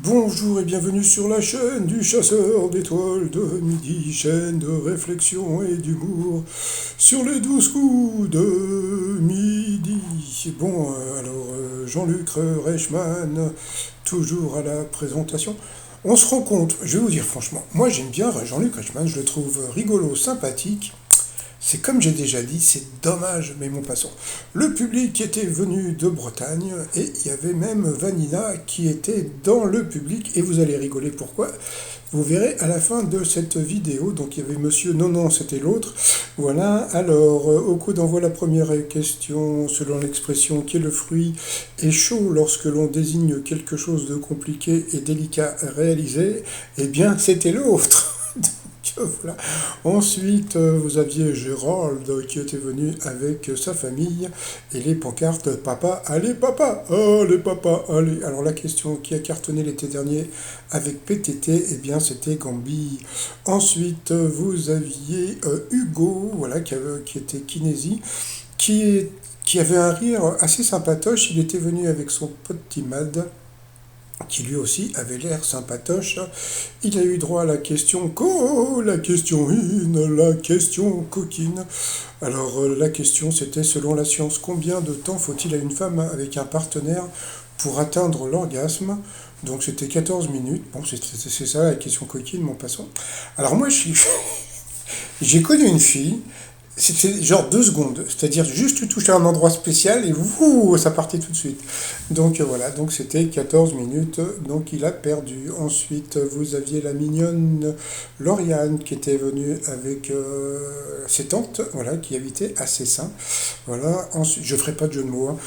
Bonjour et bienvenue sur la chaîne du chasseur d'étoiles de midi, chaîne de réflexion et d'humour sur les 12 coups de midi. Bon, Jean-Luc Reichmann, toujours à la présentation. On se rend compte, je vais vous dire franchement, moi j'aime bien Jean-Luc Reichmann, je le trouve rigolo, sympathique. C'est comme j'ai déjà dit, c'est dommage, mais mon passant. Le public était venu de Bretagne et il y avait même Vanina qui était dans le public et vous allez rigoler pourquoi. Vous verrez à la fin de cette vidéo. Donc il y avait monsieur, non, non, c'était l'autre. Voilà, alors au coup d'envoi la première question, selon l'expression qui est le fruit est chaud lorsque l'on désigne quelque chose de compliqué et délicat à réaliser, eh bien c'était l'autre. Voilà. Ensuite, vous aviez Gérald qui était venu avec sa famille et les pancartes allez papa, allez. Alors la question qui a cartonné l'été dernier avec PTT, eh bien c'était Gambi. Ensuite, vous aviez Hugo, voilà, qui était kinésie, qui avait un rire assez sympatoche. Il était venu avec son pote Timad qui lui aussi avait l'air sympatoche. Il a eu droit à la question la question la question coquine. Alors la question c'était selon la science, combien de temps faut-il à une femme avec un partenaire pour atteindre l'orgasme? Donc c'était 14 minutes. Bon, c'est ça la question coquine, mon passant. Alors moi, j'ai connu une fille, c'était genre 2 secondes, c'est-à-dire juste tu touchais un endroit spécial et ça partait tout de suite. Donc voilà, donc c'était 14 minutes, donc il a perdu. Ensuite, vous aviez la mignonne Lauriane qui était venue avec ses tantes, voilà, qui habitaient à Cessin. Voilà, ensuite, je ne ferai pas de jeu de mots, hein.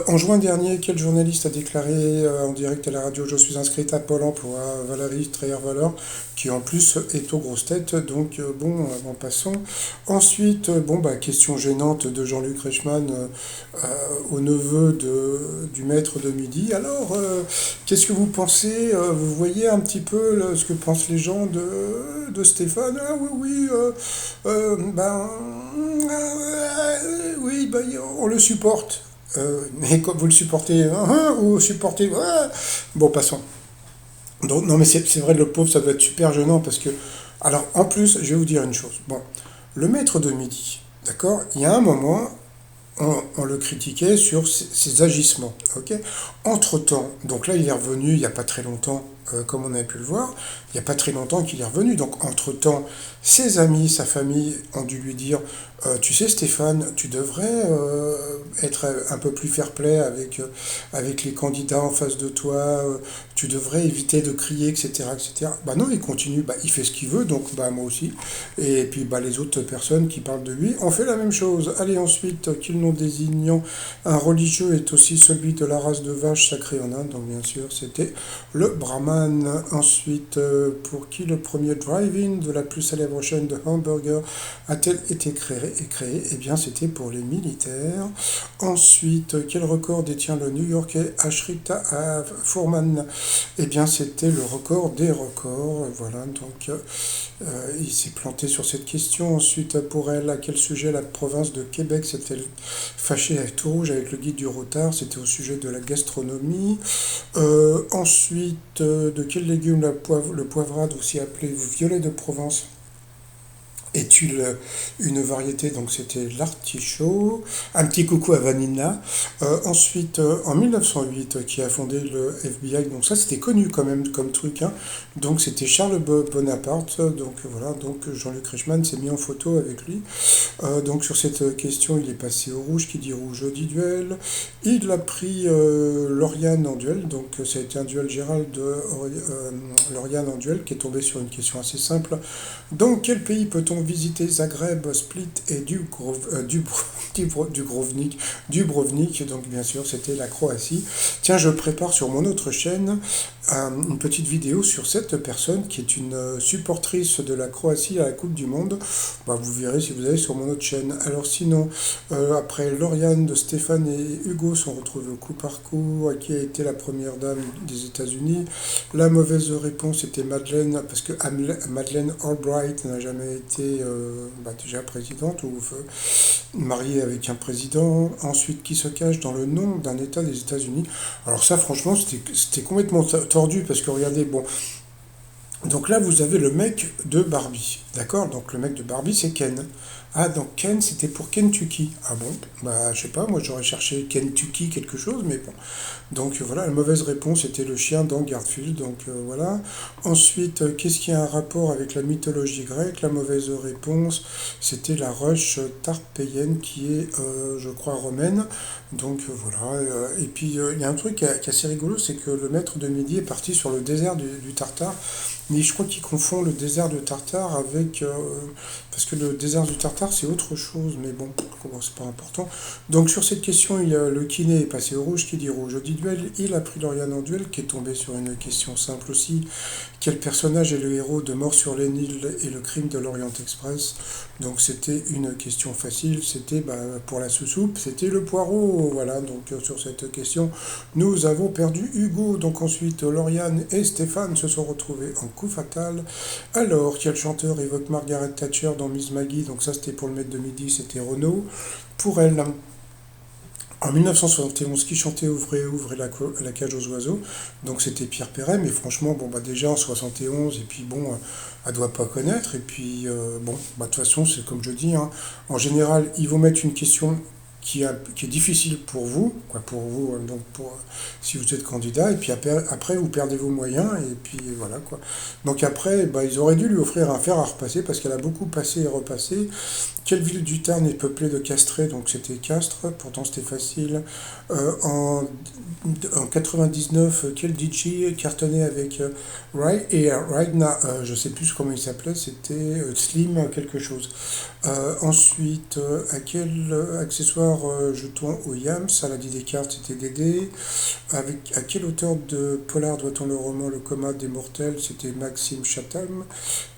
En juin dernier, quel journaliste a déclaré en direct à la radio: je suis inscrite à Pôle emploi? Valérie Treyer-Valeur, qui en plus est aux grosses têtes, donc bon, passons. Ensuite, bon, bah, question gênante de Jean-Luc Reichmann au neveu du maître de midi. Alors, qu'est-ce que vous pensez? Vous voyez un petit peu ce que pensent les gens de Stéphane? Ah oui, oui, oui, bah, on le supporte. Mais comme vous le supportez, ou supportez, bon, passons. Donc, non, mais c'est vrai, le pauvre, ça doit être super gênant parce que. Alors, en plus, je vais vous dire une chose. Bon, le maître de midi, d'accord? Il y a un moment, on le critiquait sur ses agissements, ok? Entre-temps, donc là, il est revenu il n'y a pas très longtemps, comme on a pu le voir, il n'y a pas très longtemps qu'il est revenu. Donc, entre-temps, ses amis, sa famille ont dû lui dire, tu sais Stéphane, tu devrais être un peu plus fair-play avec les candidats en face de toi, tu devrais éviter de crier, etc., etc. Bah non, il continue, bah, il fait ce qu'il veut, donc bah moi aussi. Et puis bah, les autres personnes qui parlent de lui ont fait la même chose. Allez, ensuite, qu'il nom désignant un religieux est aussi celui de la race de vache sacrée en Inde, donc bien sûr c'était le Brahman. Ensuite, pour qui le premier drive-in de la plus célèbre chaîne de hamburgers a-t-elle été créé? Eh bien, c'était pour les militaires. Ensuite, quel record détient le New-Yorkais Ashrita Foreman? Eh bien, c'était le record des records. Voilà, donc il s'est planté sur cette question. Ensuite, pour elle, à quel sujet la province de Québec s'est-elle fâchée avec tout rouge avec le guide du retard? C'était au sujet de la gastronomie. Ensuite, de quel légume le poivrade, aussi appelé violet de Provence, est une variété? Donc c'était l'artichaut. Un petit coucou à Vanina. Ensuite, en 1908, qui a fondé le FBI, donc ça c'était connu quand même comme truc, hein. Donc c'était Charles Bonaparte, donc voilà, donc Jean-Luc Reichmann s'est mis en photo avec lui. Donc sur cette question, il est passé au rouge, qui dit rouge dit duel. Il a pris Lauriane en duel, donc ça a été un duel Gérald de Lauriane en duel, qui est tombé sur une question assez simple. Dans quel pays peut-on visiter Zagreb, Split et Dubrovnik? Donc bien sûr, c'était la Croatie. Tiens, je prépare sur mon autre chaîne une petite vidéo sur cette personne qui est une supportrice de la Croatie à la Coupe du Monde. Bah, vous verrez si vous allez sur mon autre chaîne. Alors sinon, après Lauriane, de Stéphane et Hugo sont retrouvés au coup par coup. À qui a été la première dame des États-Unis? La mauvaise réponse était Madeleine, parce que Madeleine Albright n'a jamais été déjà présidente ou mariée avec un président. Ensuite, qui se cache dans le nom d'un État des États-Unis? Alors ça, franchement, c'était complètement tordu parce que regardez, bon, donc là, vous avez le mec de Barbie, d'accord? Donc le mec de Barbie, c'est Ken. Ah, donc Ken, c'était pour Kentucky. Ah bon? Bah, je sais pas, moi j'aurais cherché Kentucky quelque chose, mais bon. Donc voilà, la mauvaise réponse était le chien dans Garfield, donc voilà. Ensuite, qu'est-ce qui a un rapport avec la mythologie grecque? La mauvaise réponse, c'était la ruche tarpéienne qui est, je crois, romaine. Donc voilà. Et puis il y a un truc qui est assez rigolo, c'est que le maître de midi est parti sur le désert du Tartare. Mais je crois qu'il confond le désert de Tartare avec... parce que le désert du Tartare, c'est autre chose, mais bon, c'est pas important. Donc sur cette question, le kiné est passé au rouge, qui dit rouge. Au dit duel, il a pris Lauriane en duel, qui est tombé sur une question simple aussi. Quel personnage est le héros de Mort sur les Nils et le crime de l'Orient Express? Donc c'était une question facile, c'était bah, pour la sous-soupe, c'était le poireau. Voilà, donc sur cette question, nous avons perdu Hugo. Donc ensuite, Lauriane et Stéphane se sont retrouvés en coup fatal. Alors, quel chanteur évoque Margaret Thatcher dans Miss Maggie? Donc ça, c'était pour le maître de midi, c'était Renaud. Pour elle, en 1971, qui chantait Ouvrez, ouvrez la cage aux oiseaux? Donc c'était Pierre Perret, mais franchement, bon, bah déjà en 71, et puis bon, elle doit pas connaître, et puis bon, bah de toute façon, c'est comme je dis, hein, en général, ils vont mettre une question qui est difficile pour vous, quoi, pour vous, donc pour, si vous êtes candidat, et puis après, vous perdez vos moyens, et puis voilà, quoi. Donc après, bah, ils auraient dû lui offrir un fer à repasser, parce qu'elle a beaucoup passé et repassé. Quelle ville du Tarn est peuplée de castrés? Donc c'était Castres, pourtant c'était facile. Euh, en, en 99, quel DJ cartonnait avec Raigna, je sais plus comment il s'appelait, c'était Slim quelque chose. Ensuite, à quel accessoire jetons au Yams? À la dit Descartes, c'était Dédé. À quel auteur de polar doit-on le roman Le coma des mortels? C'était Maxime Chatham,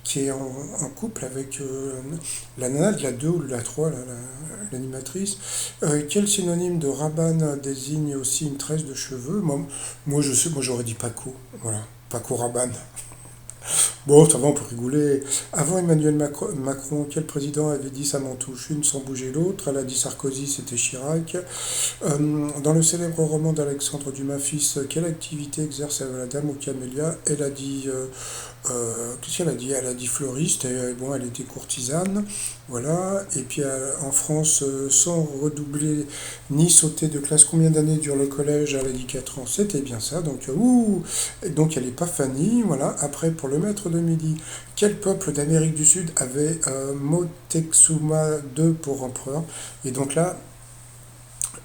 qui est en couple avec la nana de la 2 ou de la 3, l'animatrice. Quel synonyme de rabanne désigne aussi une tresse de cheveux? Moi je sais, moi j'aurais dit Paco, voilà, Paco Rabanne. Bon, ça va, on peut rigoler. Avant Emmanuel Macron, quel président avait dit ça m'en touche une sans bouger l'autre? Elle a dit Sarkozy, c'était Chirac. Dans le célèbre roman d'Alexandre Dumas fils, quelle activité exerce la dame aux camélias? Elle a dit, qu'est-ce qu'elle a dit? Elle a dit fleuriste, et bon, elle était courtisane, voilà. Et puis en France, sans redoubler ni sauter de classe, combien d'années dure le collège? Elle a dit 4 ans, c'était bien ça, donc ouh, donc elle n'est pas Fanny, voilà. Après, pour le maître de midi, quel peuple d'Amérique du Sud avait Moctezuma II pour empereur? Et donc là,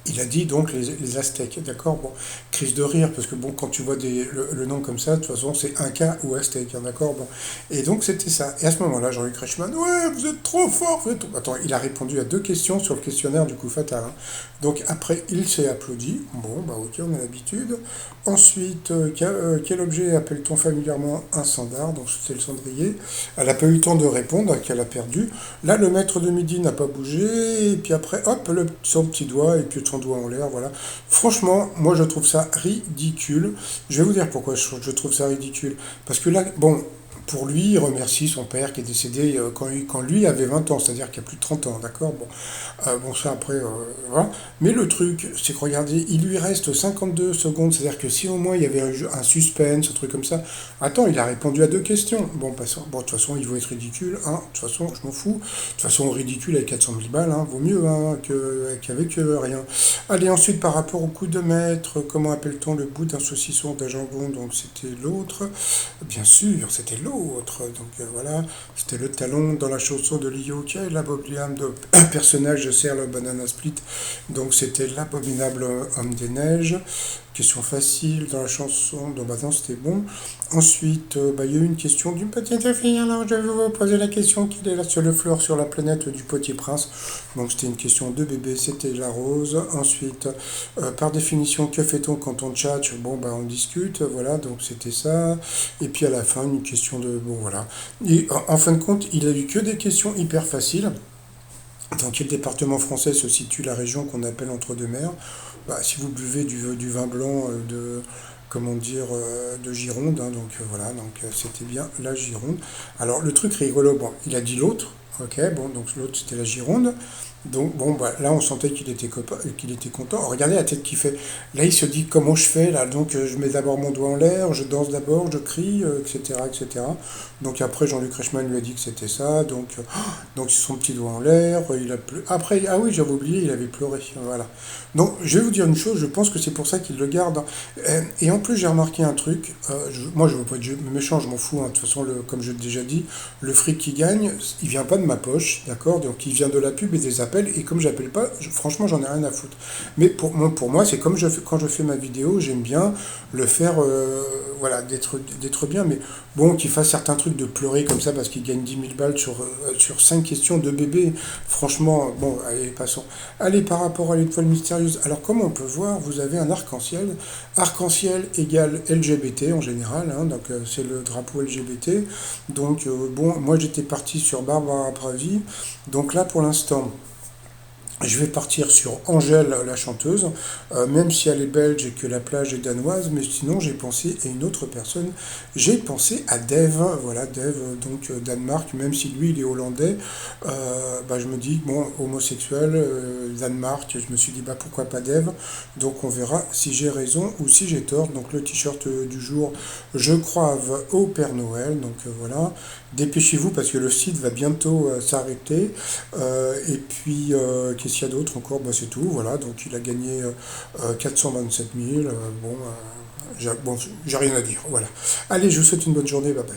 il a dit donc les Aztèques, d'accord? Bon, crise de rire, parce que bon, quand tu vois le nom comme ça, de toute façon, c'est Inca ou Aztèque, hein, d'accord? Bon. Et donc, c'était ça. Et à ce moment-là, Jean-Luc Reichmann, ouais, vous êtes trop fort, vous êtes trop... Attends, il a répondu à 2 questions sur le questionnaire du coup fatal, hein. Donc, après, il s'est applaudi. Bon, bah ok, on a l'habitude. Ensuite, quel objet appelle-t-on familièrement un sandar? Donc, c'était le cendrier. Elle n'a pas eu le temps de répondre, qu'elle a perdu. Là, le maître de midi n'a pas bougé, et puis après, hop, son petit doigt, et puis son doigt en l'air, voilà. Franchement, moi, je trouve ça ridicule. Je vais vous dire pourquoi je trouve ça ridicule. Parce que là, bon, pour lui, il remercie son père qui est décédé quand lui avait 20 ans, c'est-à-dire qu'il y a plus de 30 ans, d'accord? Bon, bon, ça après, voilà. Mais le truc, c'est que regardez, il lui reste 52 secondes, c'est-à-dire que si au moins il y avait un suspense, un truc comme ça. Attends, il a répondu à 2 questions. Bon, passons. Bon, de toute façon, il veut être ridicule, hein. De toute façon, je m'en fous. De toute façon, ridicule avec 400 000 balles, hein, vaut mieux hein, qu'avec rien. Allez, ensuite, par rapport au coup de maître, comment appelle-t-on le bout d'un saucisson d'un jambon? Donc, c'était l'autre. Bien sûr, c'était l'autre. Donc, voilà. C'était le talon dans la chanson de Lio, qui est l'abominable personnage de Serre le Banana Split. Donc, c'était l'abominable homme des neiges. Question facile dans la chanson. Donc, maintenant, c'était bon. Ensuite, bah, il y a eu une question d'une petite fille. Alors, je vais vous poser la question qu'il est là sur le fleur sur la planète du Petit Prince. Donc, c'était une question de bébé. C'était la rose. Ensuite, par définition, que fait-on quand on tchatche? Bon, bah, on discute. Voilà, donc c'était ça. Et puis, à la fin, une question de. Bon, voilà. Et en fin de compte, il a eu que des questions hyper faciles. Dans quel département français se situe la région qu'on appelle Entre-deux-Mers? Bah, si vous buvez du vin blanc comment dire, de Gironde, hein, donc voilà, donc c'était bien la Gironde. Alors le truc rigolo, bon, il a dit l'autre, Ok, bon, donc l'autre c'était la Gironde. Donc bon, bah, là on sentait qu'il était qu'il était content. Regardez la tête qu'il fait. Là il se dit comment je fais là. Donc je mets d'abord mon doigt en l'air, je danse d'abord, je crie, etc., etc. Donc après Jean-Luc Reichmann lui a dit que c'était ça. Donc son petit doigt en l'air, il a après ah oui j'avais oublié, il avait pleuré. Voilà. Donc je vais vous dire une chose, je pense que c'est pour ça qu'il le garde. Et en plus j'ai remarqué un truc. Moi je veux pas être méchant, je m'en fous. Hein. De toute façon, comme je l'ai déjà dit, le fric qu'il gagne, il vient pas de ma poche, d'accord? Donc il vient de la pub et des appels, et comme j'appelle pas, franchement j'en ai rien à foutre. Mais pour moi, c'est comme quand je fais ma vidéo, j'aime bien le faire, voilà, d'être bien, mais bon, qu'il fasse certains trucs de pleurer comme ça parce qu'il gagne 10 000 balles sur 5 questions de bébé, franchement, bon, allez, passons. Allez, par rapport à l'étoile mystérieuse, alors comme on peut voir, vous avez un arc-en-ciel. Arc-en-ciel égale LGBT en général, hein, donc c'est le drapeau LGBT. Donc, bon, moi j'étais parti sur Barbara Pravi. Donc là, pour l'instant, je vais partir sur Angèle, la chanteuse, même si elle est belge et que la plage est danoise, mais sinon j'ai pensé à une autre personne. J'ai pensé à Dave, voilà, Dave, donc Danemark, même si lui il est hollandais, bah, je me dis, bon, homosexuel, Danemark, je me suis dit, bah pourquoi pas Dave. Donc on verra si j'ai raison ou si j'ai tort. Donc le t-shirt du jour, je croive au Père Noël, donc voilà. Dépêchez-vous parce que le site va bientôt s'arrêter. Et puis, qu'est-ce qu'il y a d'autre encore? Bah, c'est tout, voilà. Donc, il a gagné 427 000. Bon, j'ai rien à dire, voilà. Allez, je vous souhaite une bonne journée, bye bye.